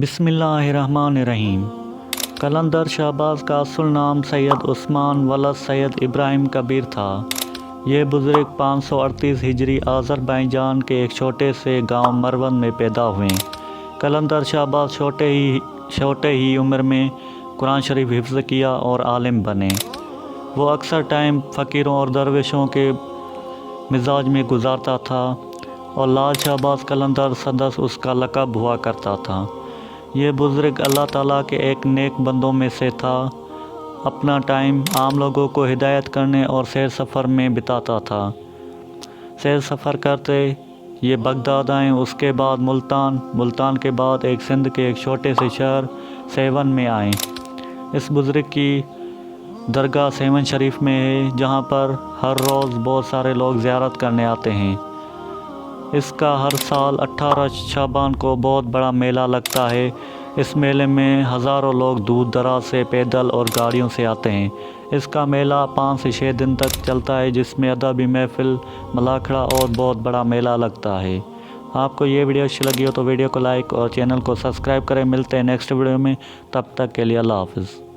बिस्मिल्लाहिर्रहमानिर्रहीम। कलंदर शहबाज का असल नाम सैयद उस्मान वलद सैयद इब्राहिम कबीर था। ये बुज़ुर्ग 538 हिजरी आज़रबाईजान के एक छोटे से गांव मरवंद में पैदा हुए। कलंदर शहबाज छोटे ही उम्र में कुरान शरीफ हिफ्ज़ किया और आलिम बने। वो अक्सर टाइम फ़कीरों और दरवेशों के मिजाज में गुजारता था और लाल शहबाज कलंदर सदस उसका लक़ब हुआ करता था। ये बुज़ुर्ग अल्लाह ताला के एक नेक बंदों में से था। अपना टाइम आम लोगों को हिदायत करने और सैर सफ़र में बिताता था। सैर सफ़र करते ये बगदाद आए, उसके बाद मुल्तान के बाद एक सिंध के एक छोटे से शहर सेवन में आए। इस बुज़ुर्ग की दरगाह सेवन शरीफ में है, जहाँ पर हर रोज़ बहुत सारे लोग ज़ियारत करने आते हैं। इसका हर साल 18 शाबान को बहुत बड़ा मेला लगता है। इस मेले में हज़ारों लोग दूर दराज से पैदल और गाड़ियों से आते हैं। इसका मेला 5 से 6 दिन तक चलता है, जिसमें अदबी महफिल, मलाखड़ा और बहुत बड़ा मेला लगता है। आपको ये वीडियो अच्छी लगी हो तो वीडियो को लाइक और चैनल को सब्सक्राइब करें। मिलते हैं नेक्स्ट वीडियो में, तब तक के लिए अल्लाह हाफ़िज़।